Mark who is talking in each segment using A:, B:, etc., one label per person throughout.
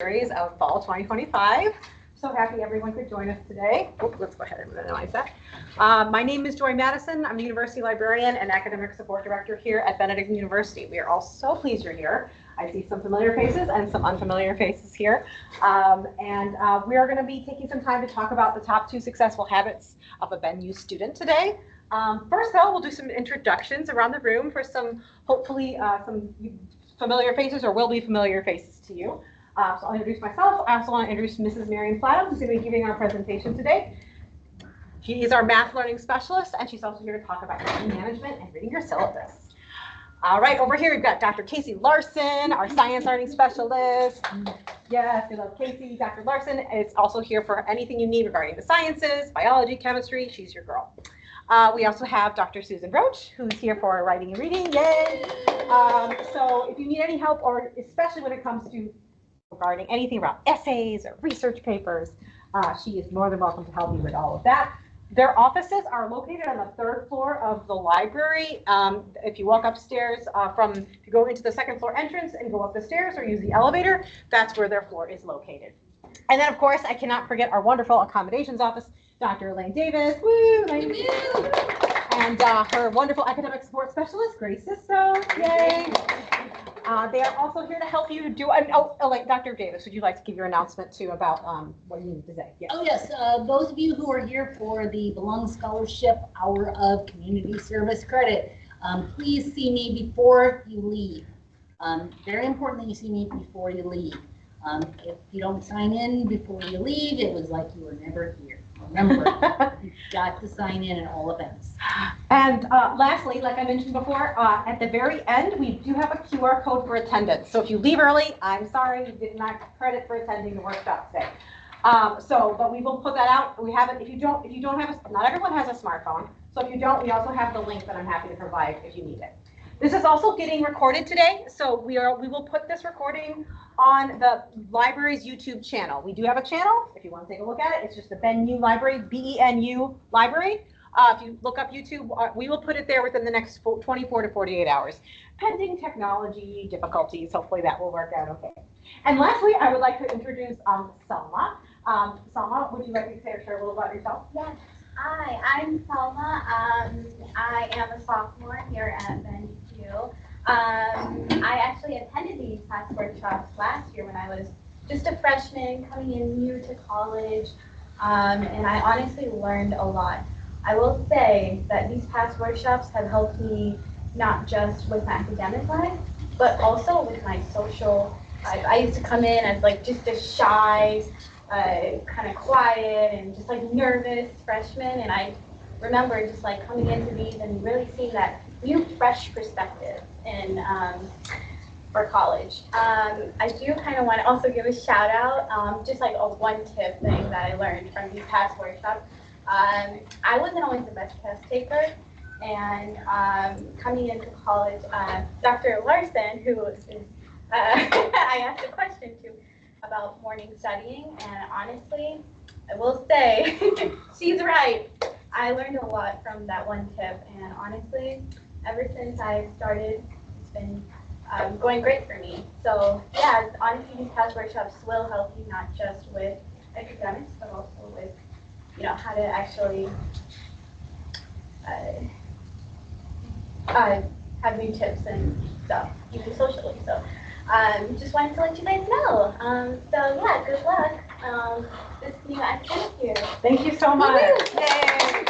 A: Series of fall 2025. So happy everyone could join us today. Let's go ahead and minimize that. My name is Joy Madison. I'm the University Librarian and Academic Support Director here at Benedictine University. We are all so pleased you're here. I see some familiar faces and some unfamiliar faces here. We are going to be taking some time to talk about the top 2 successful habits of a BenU student today. First though, we'll do some introductions around the room for some, hopefully some familiar faces or will be familiar faces to you. So I'll introduce myself. I also want to introduce Mrs. Marion Flato, who's going to be giving our presentation today. She is our math learning specialist, and she's also here to talk about learning management and reading your syllabus. All right, over here we've got Dr. Casey Larson, our science learning specialist. Yes, we love Casey. Dr. Larson is also here for anything you need regarding the sciences, biology, chemistry. She's your girl. We also have Dr. Susan Roach, who's here for writing and reading. Yay! So if you need any help, or especially when it comes to regarding anything about essays or research papers, she is more than welcome to help you with all of that. Their offices are located on the 3rd floor of the library. If you walk upstairs if you go into the 2nd floor entrance and go up the stairs or use the elevator, that's where their floor is located. And then of course, I cannot forget our wonderful accommodations office, Dr. Elaine Davis, woo, Elaine. And her wonderful academic support specialist, Grace Sisto, yay. They are also here to help you do, like Dr. Davis, would you like to give your announcement too about what you need to say? Yes.
B: Oh yes, those of you who are here for the Belong Scholarship Hour of Community Service Credit, please see me before you leave. Very important that you see me before you leave. If you don't sign in before you leave, it was like you were never here. Remember, you've got to sign in at all events.
A: And lastly, like I mentioned before, at the very end, we do have a QR code for attendance. So if you leave early, I'm sorry, you did not get credit for attending the workshop today. But we will put that out. We have it. If you don't have not everyone has a smartphone. So if you don't, we also have the link that I'm happy to provide if you need it. This is also getting recorded today, so we will put this recording on the library's YouTube channel. We do have a channel. If you want to take a look at it, it's just the BenU Library, BenU Library. If you look up YouTube, we will put it there within the next 24 to 48 hours. Pending technology difficulties, hopefully that will work out okay. And lastly, I would like to introduce Selma. Selma, would you like to share a little about yourself?
C: Yes. Hi, I'm Selma. I am a sophomore here at BenU. I actually attended these past workshops last year when I was just a freshman coming in new to college, and I honestly learned a lot. I will say that these past workshops have helped me not just with my academic life, but also with my social life. I used to come in as like just a shy, kind of quiet and just like nervous freshman, and I remember just like coming into these and really seeing that new fresh perspective in for college. I do kind of want to also give a shout out, just like a one tip thing that I learned from these past workshops. I wasn't always the best test taker, and coming into college, Dr. Larson, who is I asked a question to about morning studying, and honestly, I will say she's right. I learned a lot from that one tip, and honestly, ever since I started, it's been going great for me. So yeah, honestly, these past workshops will help you not just with academics, but also with how to actually have new tips and stuff, even socially. So just wanted to let you guys know. So yeah, good luck this new academic year.
A: Thank you so much. Yay.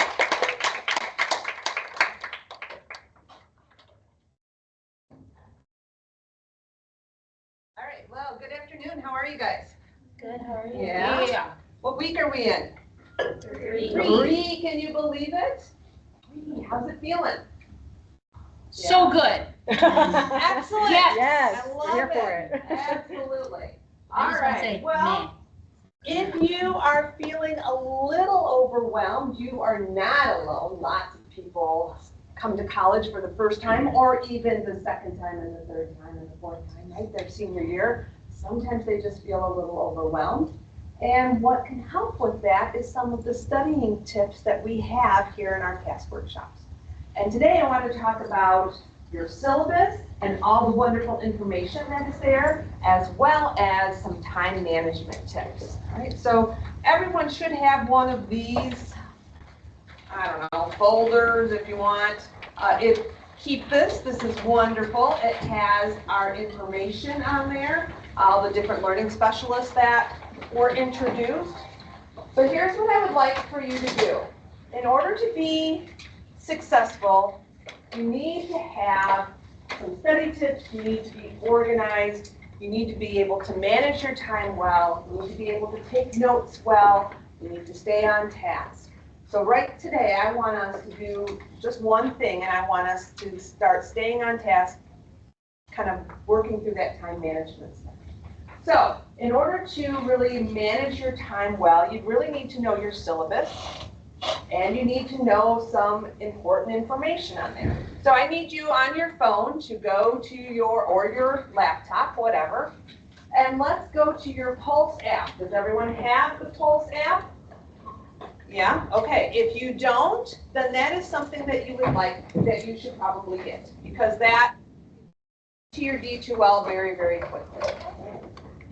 A: All right, well, good afternoon. How are you guys?
C: Good, how are you?
A: Yeah. What week are we in?
C: 3.
A: 3, can you believe it? 3, how's it feeling?
B: So good.
A: Excellent.
B: Yes.
A: I
D: love
A: here for
D: it.
A: it. Absolutely.
B: I
A: All
B: just want to
A: right.
B: say,
D: Well, if you are feeling a little overwhelmed, you are not alone. Lots of people come to college for the first time, or even the second time and the third time and the fourth time, right? Their senior year. Sometimes they just feel a little overwhelmed. And what can help with that is some of the studying tips that we have here in our past workshops. And today I want to talk about your syllabus and all the wonderful information that is there, as well as some time management tips. All right, so everyone should have one of these, I don't know, folders if you want. Keep this. This is wonderful. It has our information on there, all the different learning specialists that were introduced. So here's what I would like for you to do. In order to be successful, you need to have some study tips. You need to be organized. You need to be able to manage your time well. You need to be able to take notes well. You need to stay on task. So right today, I want us to do just one thing, and I want us to start staying on task, kind of working through that time management stuff. So in order to really manage your time well, you really need to know your syllabus, and you need to know some important information on there. So I need you on your phone to go to your laptop, whatever, and let's go to your Pulse app. Does everyone have the Pulse app? Yeah, okay. If you don't, then that is something that you would like, that you should probably get, because that to your D2L very, very quickly.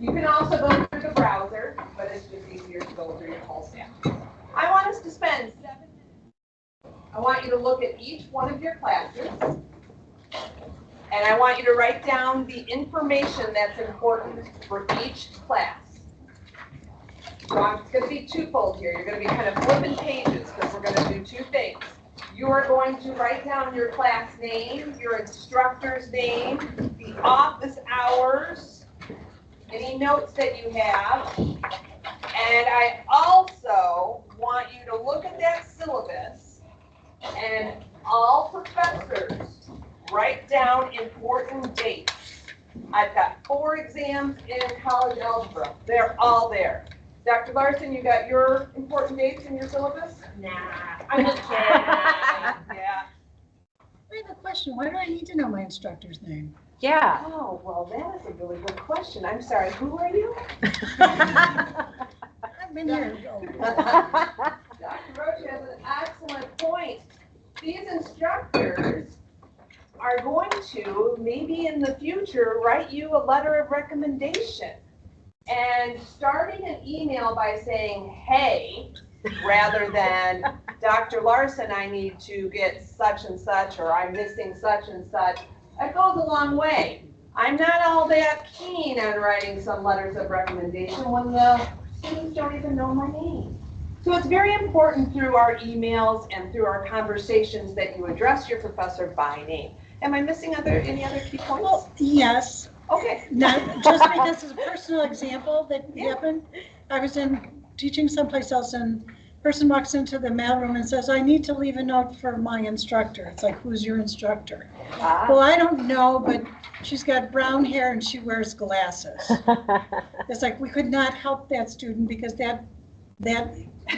D: You can also go through the browser, but it's just easier to go through your Pulse app. I want us to spend 7 minutes. I want you to look at each one of your classes, and I want you to write down the information that's important for each class. So it's going to be twofold here. You're going to be kind of flipping pages because we're going to do two things. You are going to write down your class name, your instructor's name, the office hours, any notes that you have. And I also want you to look at that syllabus, and all professors write down important dates. I've got 4 exams in college algebra. They're all there. Dr. Larson, you got your important dates in your syllabus?
C: Nah.
D: I'm just kidding. Yeah.
E: I have a question. Why do I need to know my instructor's name?
A: Yeah.
D: Oh, well, that is a really good question. I'm sorry, who are you?
E: I've been here.
D: Dr. Roach has an excellent point. These instructors are going to, maybe in the future, write you a letter of recommendation. And starting an email by saying, hey, rather than, Dr. Larson, I need to get such and such, or I'm missing such and such, that goes a long way. I'm not all that keen on writing some letters of recommendation when the students don't even know my name. So it's very important through our emails and through our conversations that you address your professor by name. Am I missing any other key points?
E: Well, yes.
D: Okay.
E: Now, just because it's a personal example that
D: Yeah.
E: happened, I was teaching someplace else, and a person walks into the mailroom and says, I need to leave a note for my instructor. It's like, who's your instructor? Well, I don't know, but she's got brown hair and she wears glasses. It's like, we could not help that student because that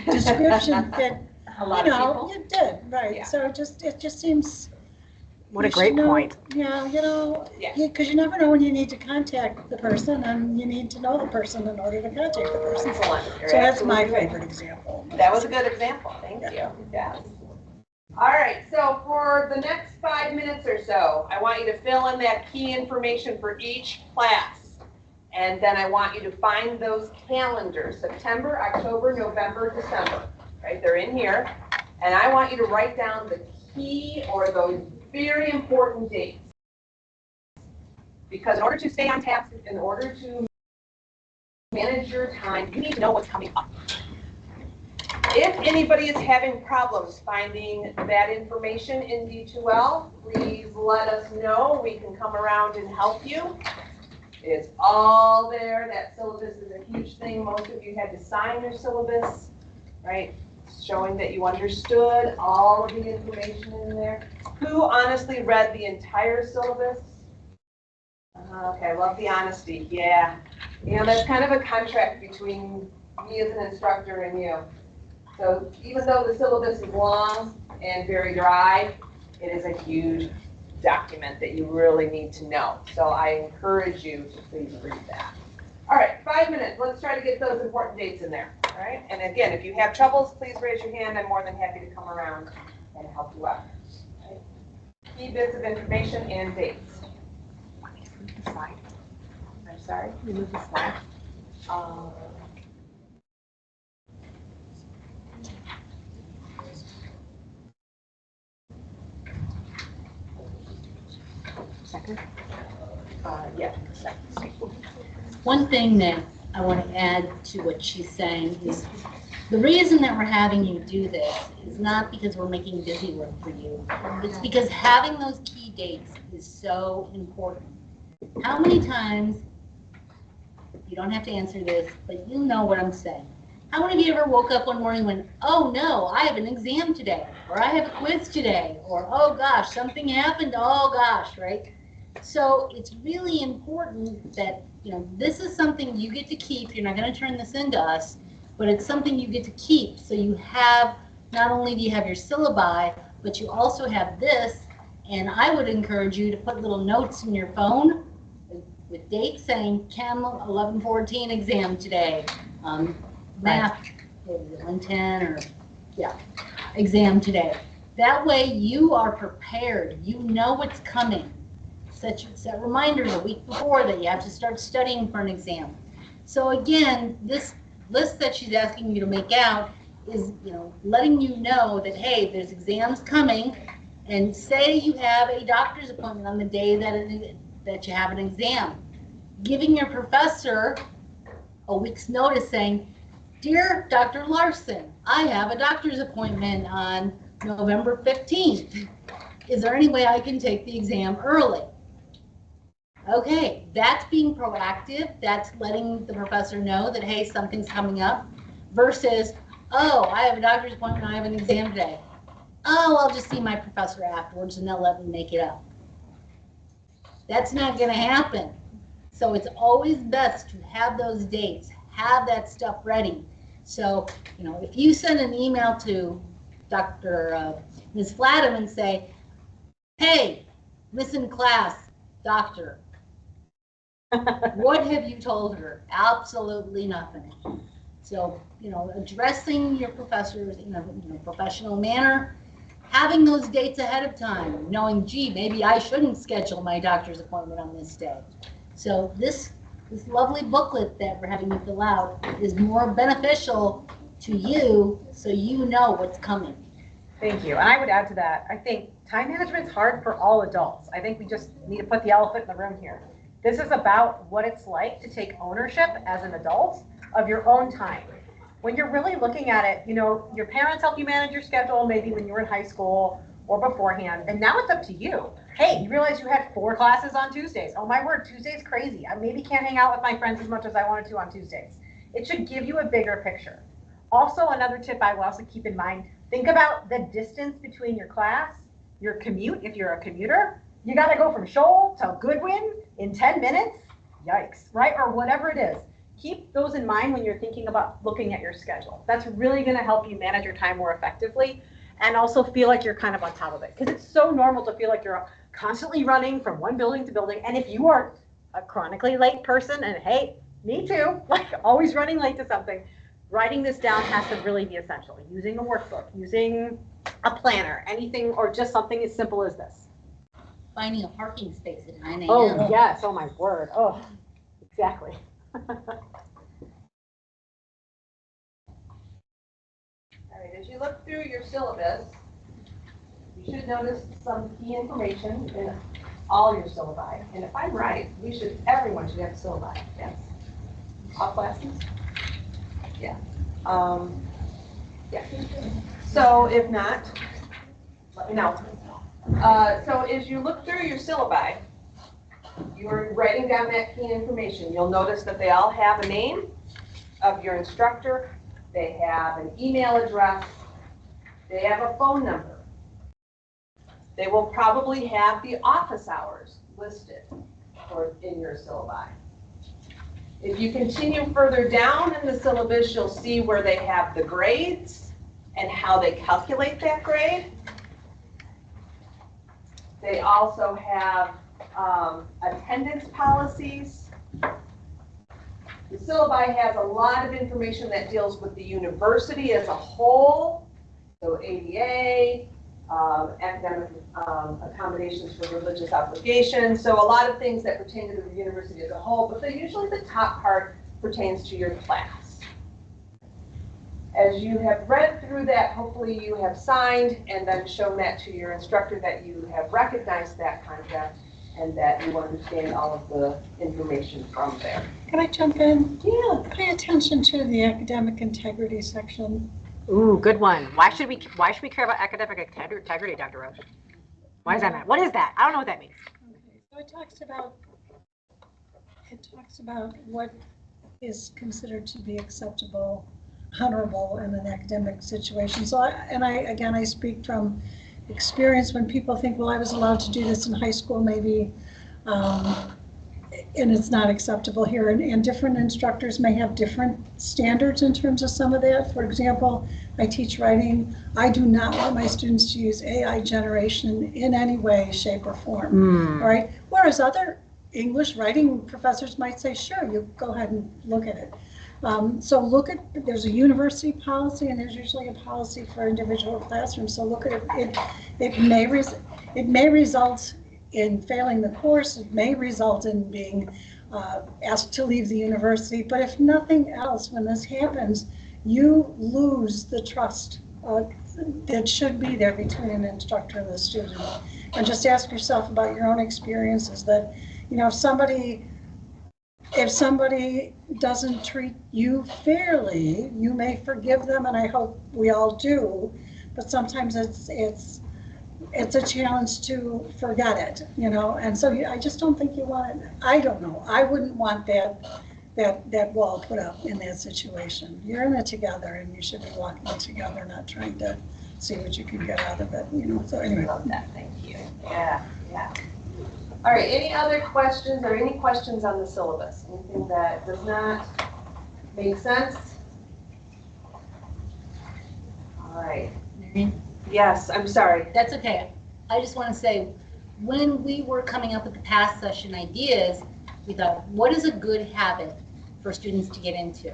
E: description fit,
D: A lot of people.
E: it did, right.
D: Yeah.
E: So it just seems.
A: What a
E: you
A: great
E: should know,
A: point.
E: Yeah,
D: Yeah.
E: because you never know when you need to contact the person, and you need to know the person in order to contact the person.
D: Excellent. You're
E: So that's my
D: absolutely right.
E: favorite example.
D: That was a good example. Thank you. Yes. All right. So for the next 5 minutes or so, I want you to fill in that key information for each class. And then I want you to find those calendars, September, October, November, December. Right? They're in here. And I want you to write down the key or those very important dates. Because in order to stay on task, in order to manage your time, you need to know what's coming up. If anybody is having problems finding that information in D2L, please let us know. We can come around and help you. It's all there. That syllabus is a huge thing. Most of you had to sign your syllabus, right? Showing that you understood all of the information in there. Who honestly read the entire syllabus? Okay, I love the honesty. Yeah. You know, that's kind of a contract between me as an instructor and you. So even though the syllabus is long and very dry, it is a huge document that you really need to know. So I encourage you to please read that. All right, 5 minutes. Let's try to get those important dates in there. All right. And again, if you have troubles, please raise your hand. I'm more than happy to come around and help you out. key bits of information and dates.
A: Slide.
D: I'm sorry.
A: Remove the slide.
D: Um,
A: Second.
D: yeah.
B: One thing that I want to add to what she's saying is the reason that we're having you do this is not because we're making busy work for you. It's because having those key dates is so important. How many times, you don't have to answer this, but you know what I'm saying. How many of you ever woke up one morning and went, oh no, I have an exam today, or I have a quiz today, or oh gosh, something happened, oh gosh, right? So it's really important that, this is something you get to keep. You're not going to turn this into us, but it's something you get to keep. So you have, not only do you have your syllabi, but you also have this. And I would encourage you to put little notes in your phone with dates saying Chem 1114 exam today, math 110 or exam today. That way you are prepared. You know what's coming. Set reminders a week before that you have to start studying for an exam. So again, this list that she's asking you to make out is, letting you know that, hey, there's exams coming, and say you have a doctor's appointment on the day that you have an exam. Giving your professor a week's notice saying, dear Dr. Larson, I have a doctor's appointment on November 15th. Is there any way I can take the exam early? Okay, that's being proactive. That's letting the professor know that, hey, something's coming up, versus, oh, I have a doctor's appointment, I have an exam today. Oh, I'll just see my professor afterwards and they'll let me make it up. That's not going to happen. So it's always best to have those dates, have that stuff ready. So, if you send an email to Ms. Flatham and say, hey, missing class, doctor, what have you told her? Absolutely nothing. So, addressing your professors in a professional manner, having those dates ahead of time, knowing, gee, maybe I shouldn't schedule my doctor's appointment on this day. So this lovely booklet that we're having you fill out is more beneficial to you, so you know what's coming.
A: Thank you. And I would add to that, I think time management is hard for all adults. I think we just need to put the elephant in the room here. This is about what it's like to take ownership as an adult of your own time. When you're really looking at it, your parents help you manage your schedule, maybe when you were in high school or beforehand, and now it's up to you. Hey, you realize you had 4 classes on Tuesdays. Oh my word, Tuesday's crazy. I maybe can't hang out with my friends as much as I wanted to on Tuesdays. It should give you a bigger picture. Also, another tip I will also keep in mind, think about the distance between your class, your commute, if you're a commuter. You got to go from Shoal to Goodwin in 10 minutes. Yikes, right? Or whatever it is. Keep those in mind when you're thinking about looking at your schedule. That's really going to help you manage your time more effectively and also feel like you're kind of on top of it. Because it's so normal to feel like you're constantly running from one building to building. And if you are a chronically late person, and hey, me too, like always running late to something, writing this down has to really be essential. Using a workbook, using a planner, anything, or just something as simple as this.
B: Finding a parking space at 9 a.m.
A: Oh, yes. Oh, my word. Oh, exactly.
D: All right, as you look through your syllabus, you should notice some key information in all your syllabi. And if I'm right, everyone should have a syllabi. Yes? All classes? Yeah. Yeah. So if not, let me know. So as you look through your syllabi, you're writing down that key information. You'll notice that they all have a name of your instructor. They have an email address. They have a phone number. They will probably have the office hours listed in your syllabi. If you continue further down in the syllabus, you'll see where they have the grades and how they calculate that grade. They also have attendance policies. The syllabi has a lot of information that deals with the university as a whole. So ADA, academic accommodations for religious obligations. So a lot of things that pertain to the university as a whole, but usually the top part pertains to your class. As you have read through that, hopefully you have signed and then shown that to your instructor that you have recognized that contract and that you understand all of the information from there.
E: Can I jump in?
D: Yeah.
E: Pay attention to the academic integrity section.
A: Ooh, good one. Why should we care about academic integrity, Dr. Roche? Why does that matter? What is that? I don't know what that means.
E: Okay, so it talks about what is considered to be acceptable, honorable in an academic situation. So I speak from experience when people think, well, I was allowed to do this in high school, maybe, and it's not acceptable here. And different instructors may have different standards in terms of some of that. For example, I teach writing. I do not want my students to use AI generation in any way, shape, or form. All right. Whereas other English writing professors might say, sure, you go ahead and look at it. So there's a university policy and there's usually a policy for individual classrooms. So look at it. It may result in failing the course. It may result in being asked to leave the university. But if nothing else, when this happens, you lose the trust that should be there between an instructor and the student. And just ask yourself about your own experiences that, if somebody doesn't treat you fairly, you may forgive them, and I hope we all do, but sometimes it's a challenge to forget it, and so I just don't think you want it. I don't know. I wouldn't want that wall put up in that situation. You're in it together, and you should be walking it together, not trying to see what you can get out of it, so anyway.
D: I love that, thank you. Yeah. All right, any other questions or any questions on the syllabus? Anything that does not make sense? All right.
B: Marion?
D: Yes, I'm sorry.
B: That's okay. I just want to say, when we were coming up with the past session ideas, we thought, what is a good habit for students to get into?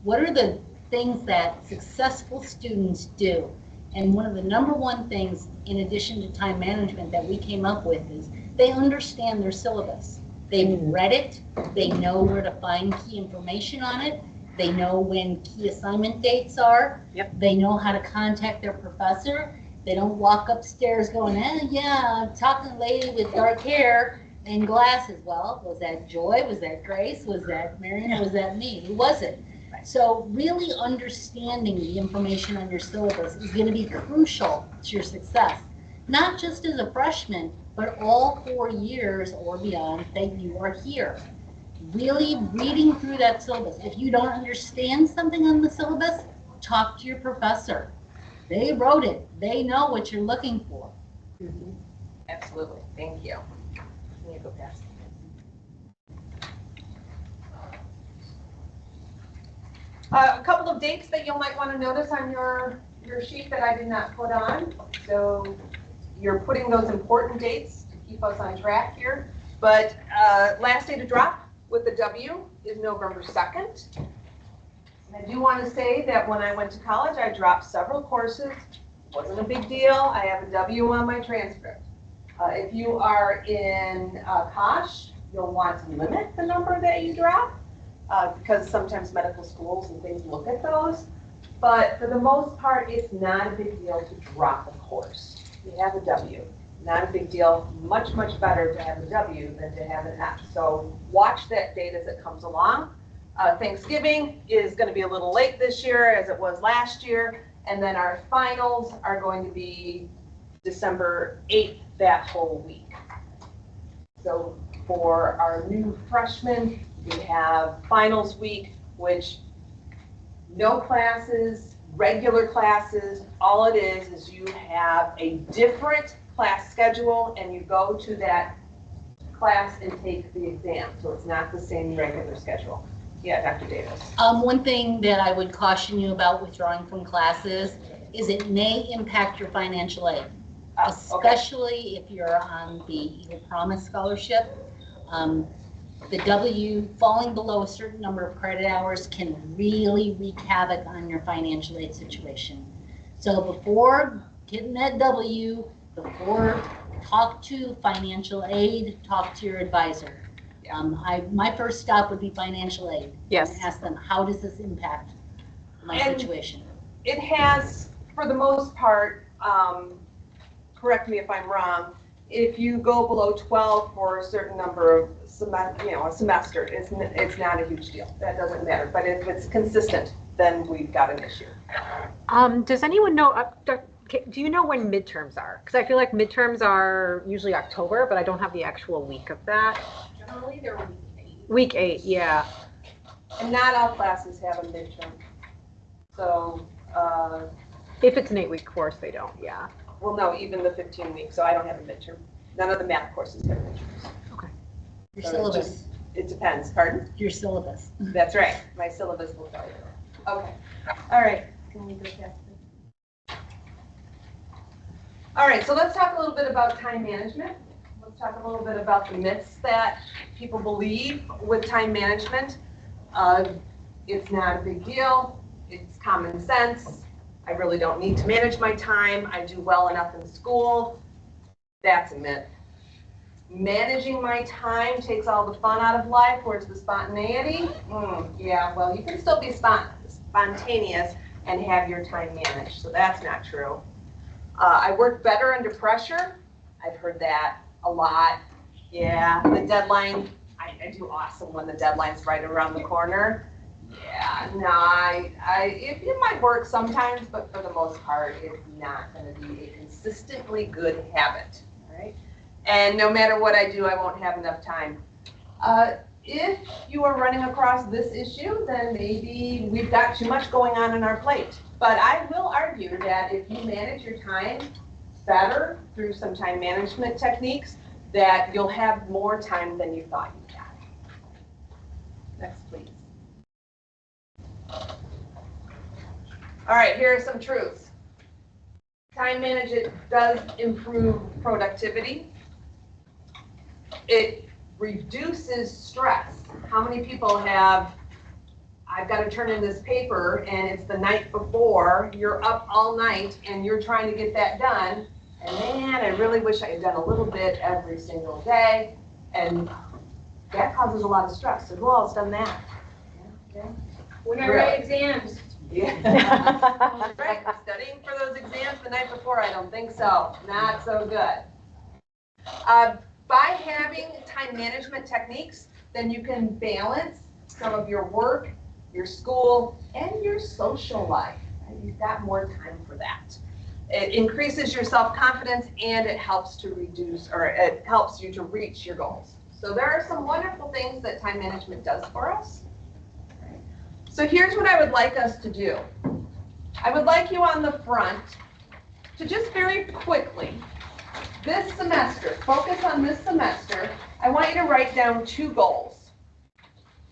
B: What are the things that successful students do? And one of the number one things, in addition to time management, that we came up with is they understand their syllabus. They've read it. They know where to find key information on it. They know when key assignment dates are.
A: Yep.
B: They know how to contact their professor. They don't walk upstairs going, yeah, I'm talking to a lady with dark hair and glasses. Well, was that Joy? Was that Grace? Was that Marion? Was that me? Who was it? So really understanding the information on your syllabus is going to be crucial to your success, not just as a freshman, but all 4 years or beyond that you are here. Really reading through that syllabus. If you don't understand something on the syllabus, talk to your professor. They wrote it. They know what you're looking for.
D: Absolutely, thank you. Let me go past. A couple of dates that you might want to notice on your sheet that I did not put on. So you're putting those important dates to keep us on track here. But last day to drop with the W is November 2nd. And I do want to say that when I went to college, I dropped several courses. Wasn't a big deal. I have a W on my transcript. If you are in Kosh, you'll want to limit the number that you drop. Because sometimes medical schools and things look at those. But for the most part, it's not a big deal to drop a course. You have a W. Not a big deal. Much, much better to have a W than to have an F. So watch that date as it comes along. Thanksgiving is going to be a little late this year as it was last year. And then our finals are going to be December 8th, that whole week. So for our new freshmen, we have finals week, which no classes, regular classes, all it is you have a different class schedule and you go to that class and take the exam. So it's not the same regular schedule. Yeah, Dr. Davis.
B: One thing that I would caution you about withdrawing from classes is it may impact your financial aid, especially if you're on the Eagle Promise Scholarship. The W falling below a certain number of credit hours can really wreak havoc on your financial aid situation. So before getting that W before, talk to financial aid, talk to your advisor. My first stop would be financial aid.
A: Yes.
B: And ask them, how does this impact my
D: And
B: situation?
D: it has, for the most part, correct me if I'm wrong, if you go below 12 for a certain number of a semester, it's not a huge deal. That doesn't matter. But if it's consistent, then we've got an issue.
A: Does anyone know, do you know when midterms are? Because I feel like midterms are usually October, but I don't have the actual week of that.
C: Generally, they're week 8.
A: Week 8, yeah.
D: And not all classes have a midterm. So,
A: If it's an 8-week course, they don't, yeah.
D: well, no, even the 15 weeks, so I don't have a midterm. None of the math courses have midterms.
B: Your
D: So
B: syllabus.
D: It depends, pardon?
B: Your syllabus.
D: That's right, my syllabus will tell you. Okay, all right. Can we go past this? All right, so let's talk a little bit about time management. Let's talk a little bit about the myths that people believe with time management. It's not a big deal, it's common sense. I really don't need to manage my time. I do well enough in school. That's a myth. Managing my time takes all the fun out of life. Where's the spontaneity? Yeah, well, you can still be spontaneous and have your time managed, so that's not true. I work better under pressure. I've heard that a lot. Yeah, the deadline, I do awesome when the deadline's right around the corner. Yeah, no, it might work sometimes, but for the most part, it's not going to be a consistently good habit, all right? And no matter what I do, I won't have enough time. If you are running across this issue, then maybe we've got too much going on our plate. But I will argue that if you manage your time better through some time management techniques, that you'll have more time than you thought you had. Next, please. All right, here are some truths. Time management does improve productivity. It reduces stress. How many people have, I've got to turn in this paper and it's the night before, you're up all night and you're trying to get that done, and man, I really wish I had done a little bit every single day, and that causes a lot of stress. So who else done that? Yeah, okay.
C: When I write exams.
D: Yeah. Right, studying for those exams the night before, I don't think so. Not so good. By having time management techniques, then you can balance some of your work, your school, and your social life. Right? You've got more time for that. It increases your self-confidence and it helps to reduce, or it helps you to reach your goals. So there are some wonderful things that time management does for us. So here's what I would like us to do. I would like you on the front to just very quickly, this semester, focus on this semester, I want you to write down 2 goals.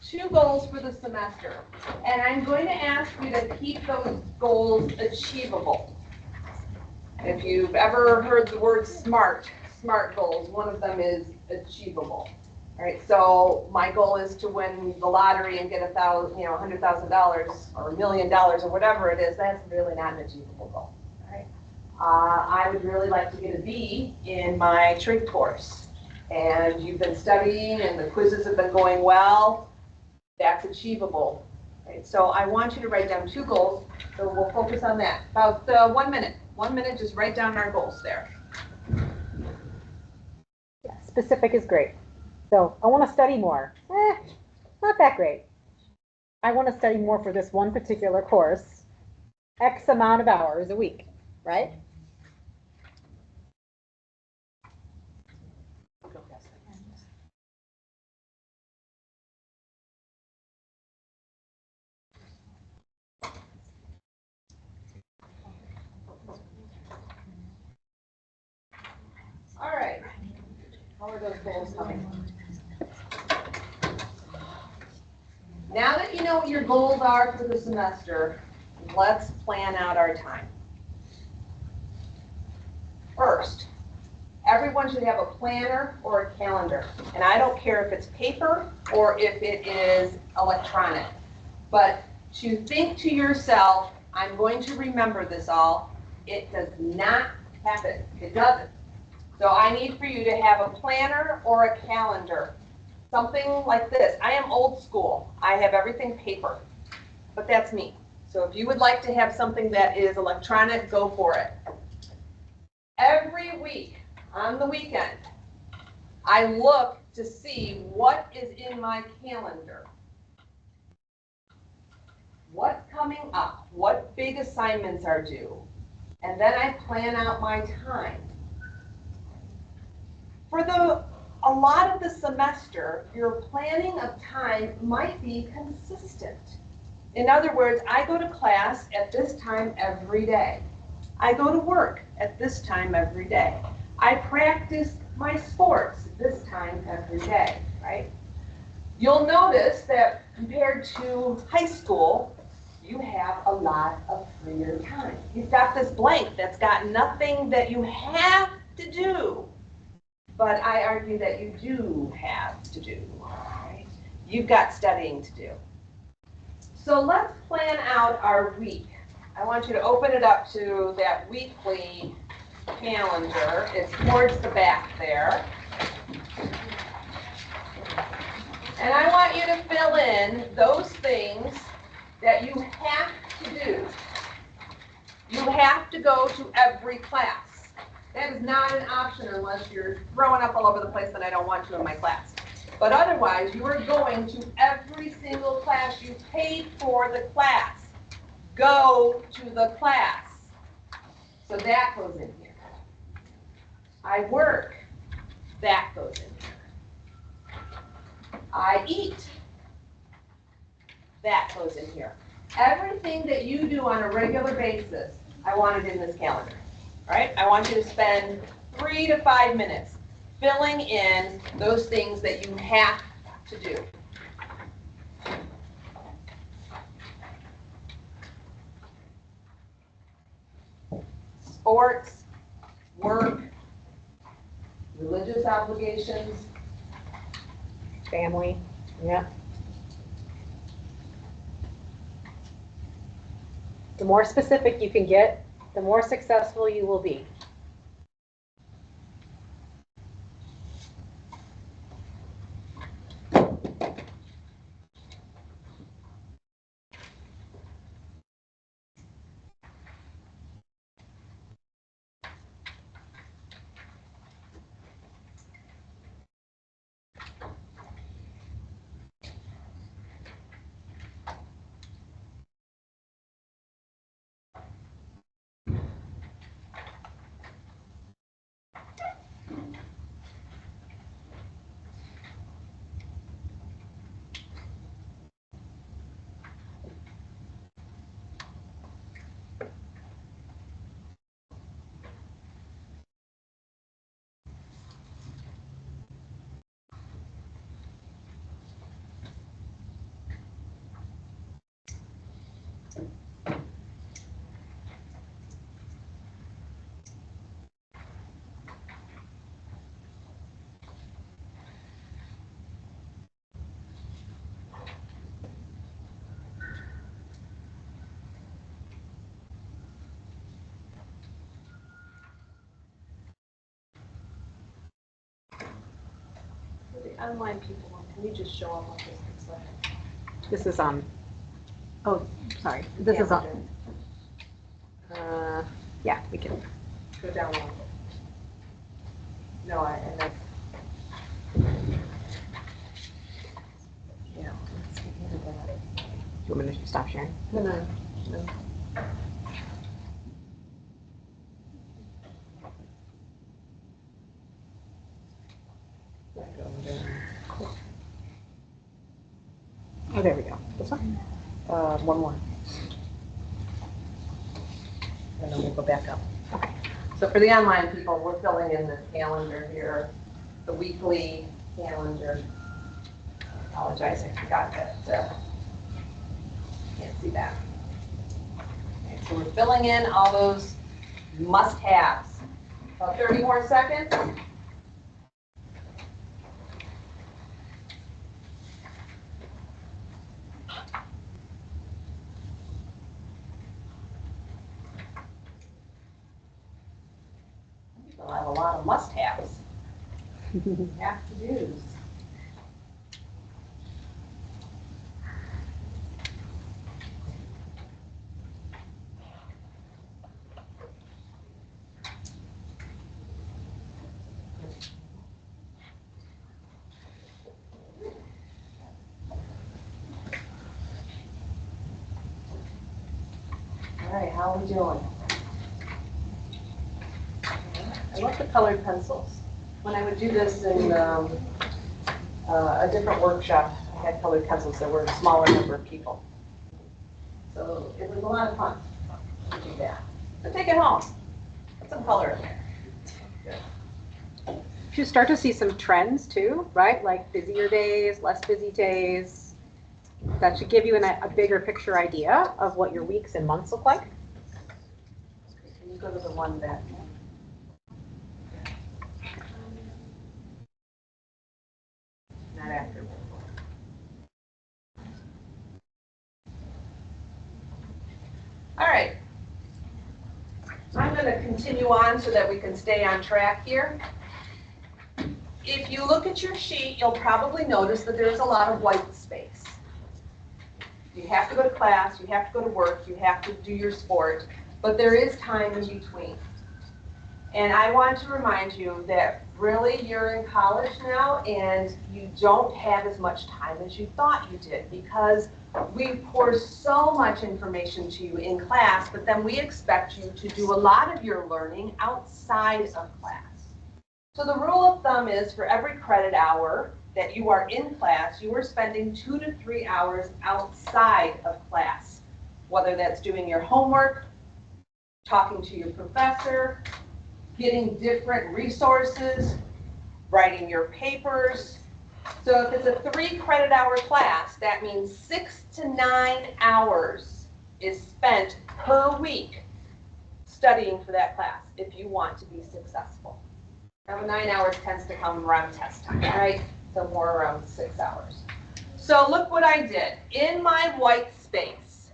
D: 2 goals for the semester. And I'm going to ask you to keep those goals achievable. If you've ever heard the word SMART goals, one of them is achievable. All right, so my goal is to win the lottery and get $100,000 or $1 million or whatever it is. That's really not an achievable goal. All right. I would really like to get a B in my trig course, and you've been studying and the quizzes have been going well. That's achievable. Right, so I want you to write down 2 goals. So we'll focus on that. About 1 minute. 1 minute, just write down our goals there.
A: Yeah, specific is great. So I want to study more. Not that great. I want to study more for this one particular course, X amount of hours a week, right?
D: All right. How are those goals coming? Now that you know what your goals are for the semester, let's plan out our time. First, everyone should have a planner or a calendar. And I don't care if it's paper or if it is electronic. But to think to yourself, I'm going to remember this all. It does not happen. It doesn't. So I need for you to have a planner or a calendar. Something like this. I am old school. I have everything paper, but that's me. So if you would like to have something that is electronic, go for it. Every week on the weekend, I look to see what is in my calendar. What's coming up? What big assignments are due? And then I plan out my time. For a lot of the semester, your planning of time might be consistent. In other words, I go to class at this time every day. I go to work at this time every day. I practice my sports this time every day, right? You'll notice that compared to high school, you have a lot of freer time. You've got this blank that's got nothing that you have to do. But I argue that you do have to do, right? You've got studying to do. So let's plan out our week. I want you to open it up to that weekly calendar. It's towards the back there. And I want you to fill in those things that you have to do. You have to go to every class. That is not an option unless you're throwing up all over the place that I don't want you in my class. But otherwise, you are going to every single class. You paid for the class. Go to the class. So that goes in here. I work. That goes in here. I eat. That goes in here. Everything that you do on a regular basis, I want it in this calendar. All right? I want you to spend 3 to 5 minutes filling in those things that you have to do. Sports, work, religious obligations,
A: Family, yeah. The more specific you can get, the more successful you will be.
D: Online people, can you just show them what this looks like?
A: This is oh, sorry. This is yeah, we can.
D: Go down one. No, and that's. Yeah.
A: Do you want me to stop sharing?
D: No.
A: Oh, there we go. This one? One more.
D: And then we'll go back up. Okay. So for the online people, we're filling in the calendar here, the weekly calendar. I apologize, I forgot that. Can't see that. Okay, so we're filling in all those must-haves. About 30 more seconds. lot of must-haves. Have-to-dos. All right, how are we doing? I love the colored pencils. When I would do this in a different workshop, I had colored pencils that were a smaller number of people. So it was a lot of fun to do that. So take it home. Put some color in there.
A: You start to see some trends too, right? Like busier days, less busy days. That should give you a bigger picture idea of what your weeks and months look like.
D: Can you go to the one that? Not after. All right. I'm going to continue on so that we can stay on track here. If you look at your sheet, you'll probably notice that there's a lot of white space. You have to go to class, you have to go to work, you have to do your sport, but there is time in between. And I want to remind you that really you're in college now and you don't have as much time as you thought you did because we pour so much information to you in class, but then we expect you to do a lot of your learning outside of class. So the rule of thumb is for every credit hour that you are in class, you are spending 2 to 3 hours outside of class, whether that's doing your homework, talking to your professor, getting different resources, writing your papers. So if it's a 3 credit hour class, that means 6 to 9 hours is spent per week studying for that class if you want to be successful. Now, 9 hours tends to come around test time, right? So more around 6 hours. So look what I did. In my white space,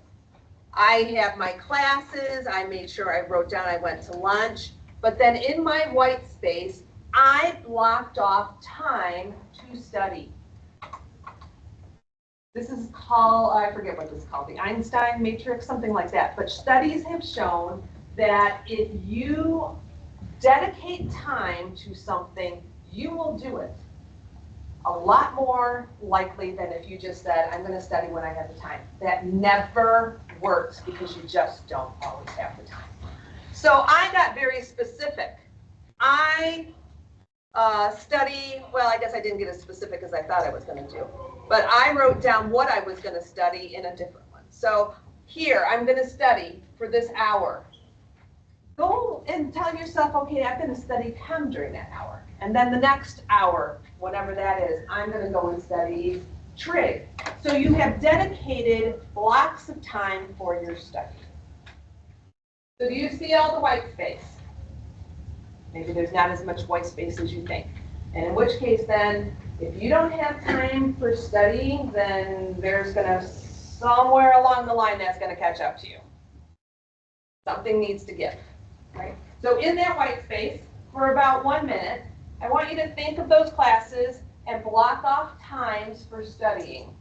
D: I have my classes. I made sure I wrote down I went to lunch. But then in my white space, I blocked off time to study. This is called, I forget what this is called, the Einstein matrix, something like that. But studies have shown that if you dedicate time to something, you will do it a lot more likely than if you just said, I'm going to study when I have the time. That never works because you just don't always have the time. So I got very specific. I study, well, I guess I didn't get as specific as I thought I was going to do, but I wrote down what I was going to study in a different one. So here, I'm going to study for this hour. Go and tell yourself, okay, I'm going to study chem during that hour. And then the next hour, whatever that is, I'm going to go and study trig. So you have dedicated blocks of time for your study. So do you see all the white space? Maybe there's not as much white space as you think. And in which case then, if you don't have time for studying, then there's going to, somewhere along the line, that's going to catch up to you. Something needs to give. Right? So in that white space, for about 1 minute, I want you to think of those classes and block off times for studying.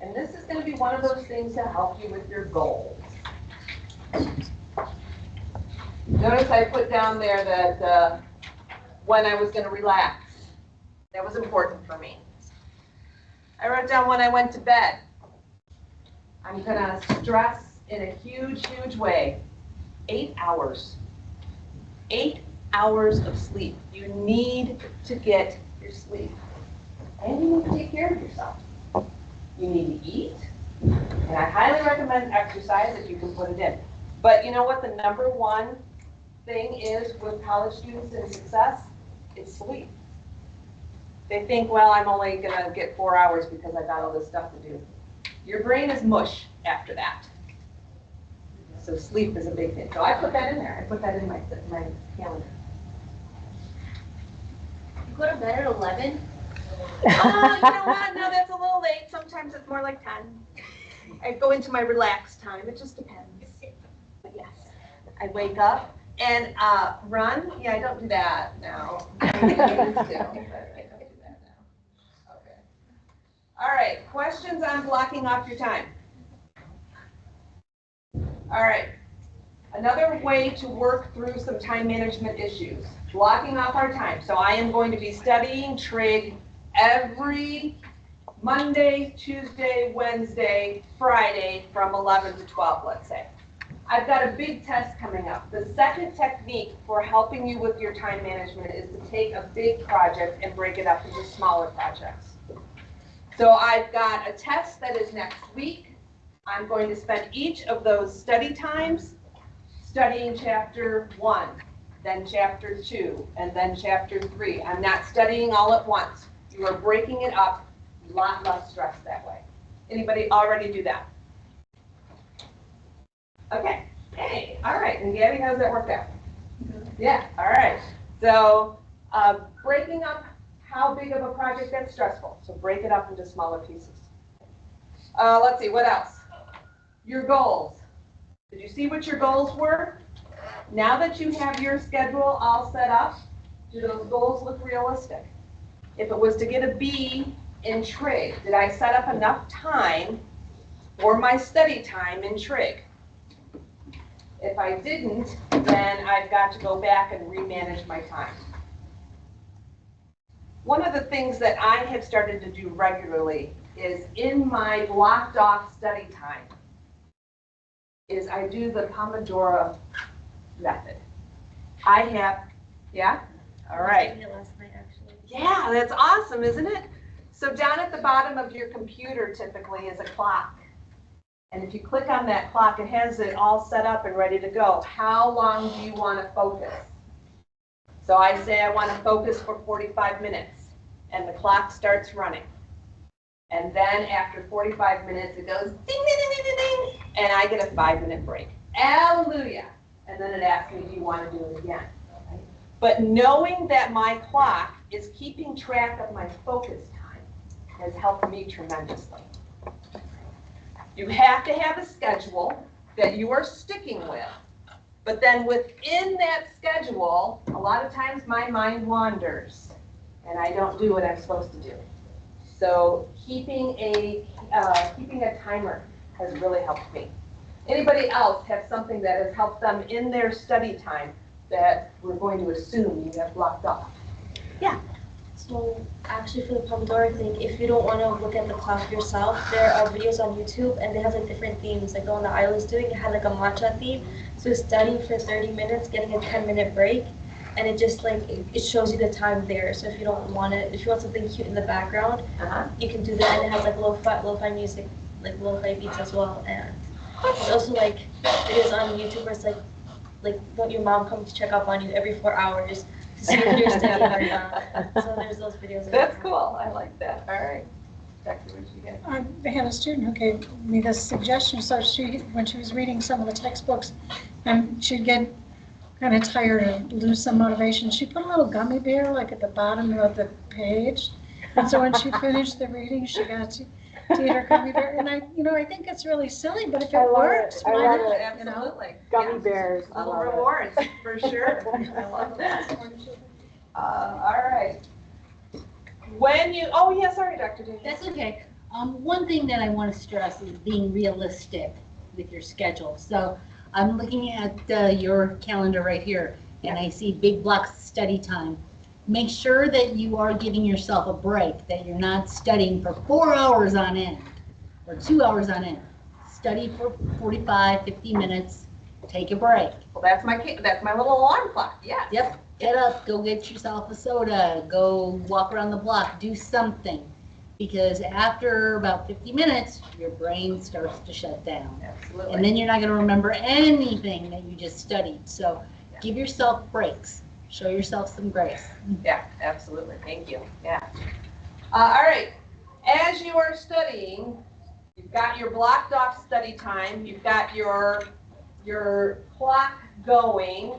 D: And this is going to be one of those things to help you with your goals. Notice I put down there that when I was going to relax. That was important for me. I wrote down when I went to bed. I'm going to stress in a huge, huge way. 8 hours. 8 hours of sleep. You need to get your sleep. And you need to take care of yourself. You need to eat. And I highly recommend exercise if you can put it in. But you know what the number one thing is with college students and success? It's sleep. They think, well, I'm only going to get 4 hours because I got all this stuff to do. Your brain is mush after that. So sleep is a big thing. So I put that in there. I put that in my calendar.
C: You go to bed at 11?
D: You know what? No, that's a little late. Sometimes it's more like 10. I go into my relaxed time. It just depends. But yes, I wake up and run. Yeah, I don't do that now. I used to, but I don't do that now. Okay. All right, questions on blocking off your time. All right, another way to work through some time management issues, blocking off our time. So I am going to be studying trig every Monday, Tuesday, Wednesday, Friday from 11 to 12, let's say. I've got a big test coming up. The second technique for helping you with your time management is to take a big project and break it up into smaller projects. So I've got a test that is next week. I'm going to spend each of those study times studying chapter 1, then chapter 2, and then chapter 3. I'm not studying all at once. You are breaking it up, a lot less stress that way. Anybody already do that? Okay, hey, all right, and Gabby, how's that worked out? Yeah, all right. So breaking up how big of a project that's stressful. So break it up into smaller pieces. Let's see, what else? Your goals. Did you see what your goals were? Now that you have your schedule all set up, do those goals look realistic? If it was to get a B in trig, did I set up enough time for my study time in trig? If I didn't, then I've got to go back and remanage my time. One of the things that I have started to do regularly is in my blocked off study time is I do the Pomodoro method. I have, yeah? All right.
C: I did it last night, actually.
D: Yeah, that's awesome, isn't it? So down at the bottom of your computer typically is a clock. And if you click on that clock, it has it all set up and ready to go. How long do you want to focus? So I say I want to focus for 45 minutes, and the clock starts running. And then after 45 minutes, it goes ding, ding, ding, ding, ding, and I get a 5-minute break. Hallelujah. And then it asks me, do you want to do it again? Right? But knowing that my clock is keeping track of my focus time has helped me tremendously. You have to have a schedule that you are sticking with. But then within that schedule, a lot of times my mind wanders and I don't do what I'm supposed to do. So keeping a timer has really helped me. Anybody else have something that has helped them in their study time that we're going to assume you have blocked off?
F: So actually for the Pomodoro thing, if you don't want to look at the clock yourself, there are videos on YouTube and they have like different themes. Like the one that I was doing, it had like a matcha theme. So studying for 30 minutes, getting a 10-minute break, and it just like, it shows you the time there. So if you don't want it, if you want something cute in the background, you can do that. And it has like lo-fi music, like lo-fi beats as well. And it's also like videos on YouTube where it's like don't your mom come to check up on you every 4 hours to see if you're studying or not. So there's those videos.
D: That's cool. I like that. All right. Dr. What you get?
E: I had a student who gave me this suggestion. So when she was reading some of the textbooks, and she'd get kind of tired and lose some motivation, she put a little gummy bear like at the bottom of the page. And so when she finished the reading, she got to eat her gummy bear. And I think it's really silly, but if it works, why not?
D: Absolutely.
A: Gummy bears. I
D: Little
A: love it.
D: rewards, for sure. I love that. All right. Oh yeah, sorry, Dr. Davis.
B: That's okay. One thing that I want to stress is being realistic with your schedule. So I'm looking at your calendar right here, and I see big blocks of study time. Make sure that you are giving yourself a break, that you're not studying for 4 hours on end or 2 hours on end. Study for 45, 50 minutes, take a break.
D: Well, that's my little alarm clock. Yes.
B: Yep, get up, go get yourself a soda, go walk around the block, do something. Because after about 50 minutes, your brain starts to shut down.
D: Absolutely.
B: And then you're not going to remember anything that you just studied. So give yourself breaks. Show yourself some grace.
D: Yeah, absolutely. Thank you. Yeah. All right. As you are studying, you've got your blocked off study time. You've got your clock going.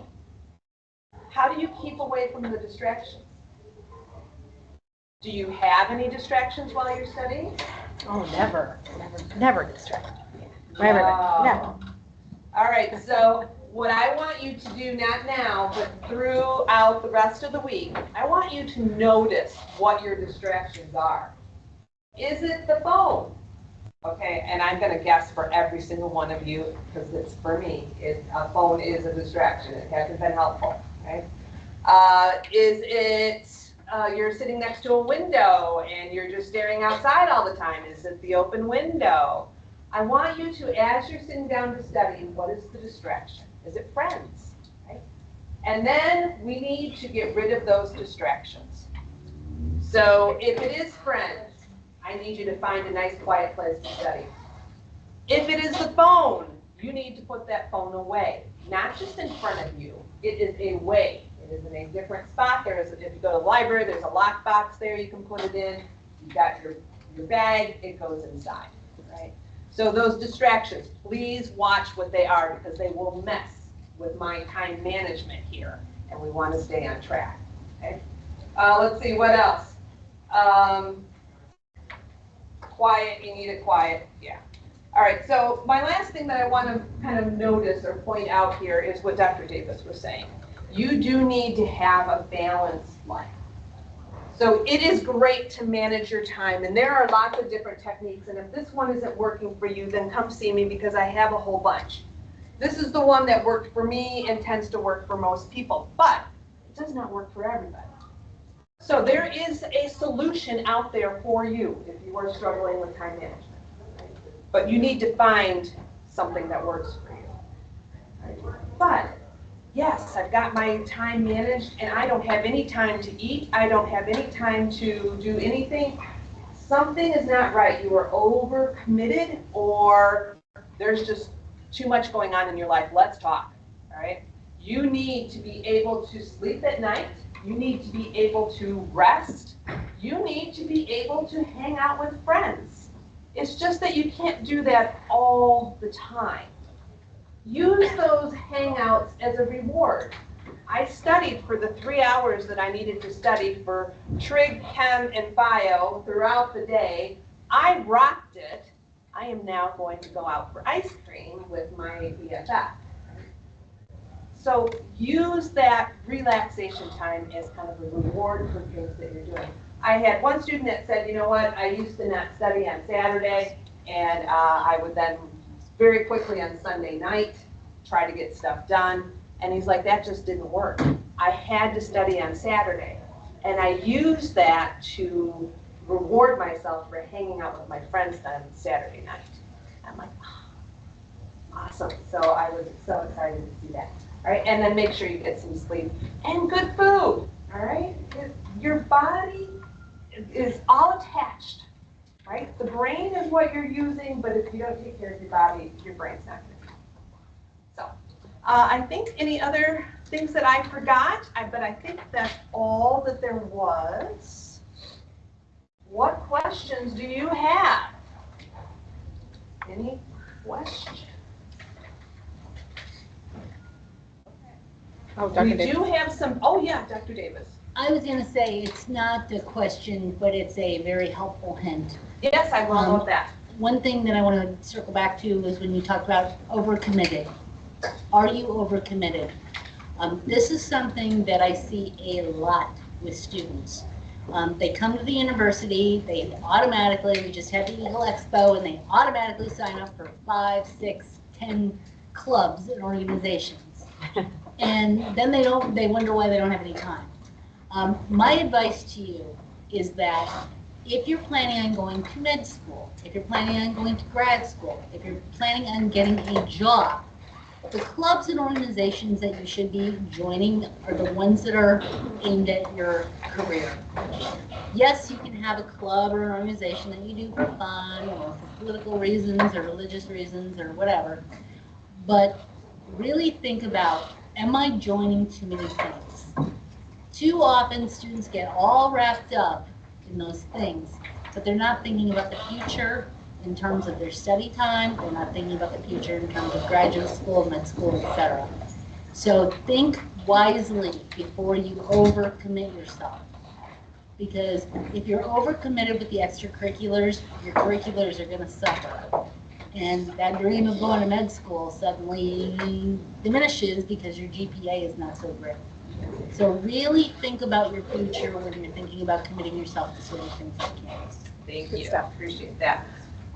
D: How do you keep away from the distractions? Do you have any distractions while you're studying?
A: Oh, never distracted. Never.
D: All right, so what I want you to do, not now, but throughout the rest of the week, I want you to notice what your distractions are. Is it the phone? Okay, and I'm going to guess for every single one of you, because it's for me, a phone is a distraction. It hasn't been helpful. Okay? Is it you're sitting next to a window and you're just staring outside all the time? Is it the open window? I want you to, as you're sitting down to study, what is the distraction? Is it friends? Right? And then we need to get rid of those distractions. So if it is friends, I need you to find a nice quiet place to study. If it is the phone, you need to put that phone away, not just in front of you. It is away. It is in a different spot. If you go to the library, there's a lockbox there you can put it in. You've got your bag, it goes inside, right? So those distractions, please watch what they are because they will mess with my time management here, and we want to stay on track, okay? Let's see, what else? Quiet, you need it quiet, yeah. All right, so my last thing that I want to kind of notice or point out here is what Dr. Davis was saying. You do need to have a balanced life. So it is great to manage your time, and there are lots of different techniques, and if this one isn't working for you, then come see me because I have a whole bunch. This is the one that worked for me and tends to work for most people, but it does not work for everybody. So there is a solution out there for you if you are struggling with time management. But you need to find something that works for you. But yes, I've got my time managed and I don't have any time to eat. I don't have any time to do anything. Something is not right. You are overcommitted or there's just too much going on in your life. Let's talk, all right? You need to be able to sleep at night. You need to be able to rest. You need to be able to hang out with friends. It's just that you can't do that all the time. Use those hangouts as a reward. I studied for the 3 hours that I needed to study for Trig, Chem, and Bio throughout the day. I rocked it. I am now going to go out for ice cream with my BFF. So use that relaxation time as kind of a reward for things that you're doing. I had one student that said, you know what, I used to not study on Saturday, and I would then very quickly on Sunday night try to get stuff done. And he's like, that just didn't work. I had to study on Saturday. And I used that to reward myself for hanging out with my friends on Saturday night. I'm like, oh, awesome. So I was so excited to see that. All right, and then make sure you get some sleep and good food. All right, your body is all attached, right? The brain is what you're using, but if you don't take care of your body, your brain's not going to. So, I think any other things that I forgot, but I think that's all that there was. What questions do you have? Any questions?
A: Oh, Dr.
D: We
A: Davis.
D: do have some, oh yeah, Dr. Davis.
B: I was going to say it's not a question, but it's a very helpful hint.
D: Yes, I will love that.
B: One thing that I want to circle back to is when you talk about overcommitted. Are you overcommitted? This is something that I see a lot with students. They come to the university, they automatically, we just had the Eagle Expo, and they automatically sign up for 5, 6, 10 clubs and organizations. And then they wonder why they don't have any time. My advice to you is that if you're planning on going to med school, if you're planning on going to grad school, if you're planning on getting a job, the clubs and organizations that you should be joining are the ones that are aimed at your career. Yes, you can have a club or an organization that you do for fun or for political reasons or religious reasons or whatever, but really think about, am I joining too many things? Too often students get all wrapped up in those things, but they're not thinking about the future in terms of their study time. They're not thinking about the future in terms of graduate school, med school, etc. So think wisely before you overcommit yourself. Because if you're overcommitted with the extracurriculars, your curriculars are gonna suffer. And that dream of going to med school suddenly diminishes because your GPA is not so great. So really think about your future when you're thinking about committing yourself to certain things on campus.
D: Thank
A: Good
D: you,
A: stuff.
D: appreciate that.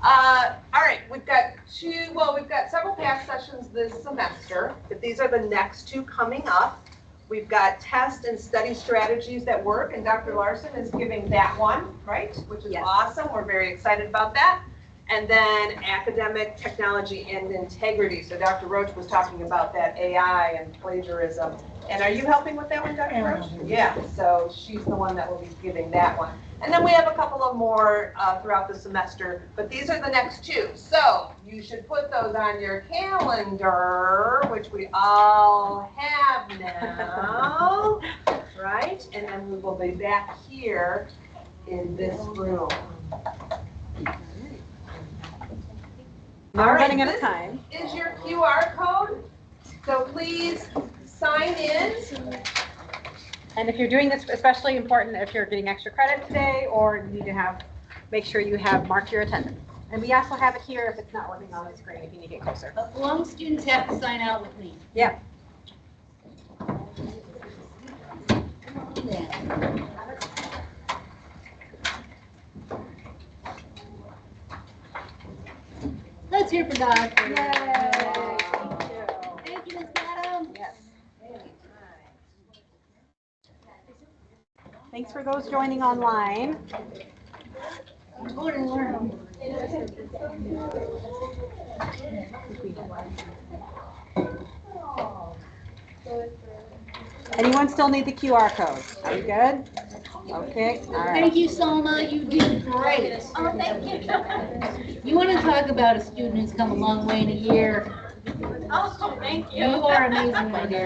D: All right, we've got several past sessions this semester, but these are the next two coming up. We've got test and study strategies that work, and Dr. Larson is giving that one, right? Which is
A: Yes.
D: awesome, we're very excited about that. And then academic technology and integrity. So Dr. Roach was talking about that AI and plagiarism. And are you helping with that one, Dr. Roach? Yeah, so she's the one that will be giving that one. And then we have a couple of more throughout the semester, but these are the next two. So you should put those on your calendar, which we all have now, right? And then we will be back here in this room.
A: Now
D: All
A: we're
D: right,
A: running out of
D: this
A: time.
D: is your QR code, so please sign in.
A: And if you're doing this, especially important if you're getting extra credit today or you need to make sure you have marked your attendance. And we also have it here if it's not working on the screen, if you need to get closer.
B: But belong students have to sign out with me.
A: Yeah.
B: Yeah. Let's hear for Doc.
A: Yay.
B: Thank you, Ms. Madam.
A: Yes. Thanks for those joining online.
B: I'm going to learn.
A: Anyone still need the QR code? Are we good? Okay, all right.
B: Thank you, Selma. You did great.
C: Oh, thank you.
B: You want to talk about a student who's come a long way in a year?
C: Oh, thank you.
B: You are amazing, my dear.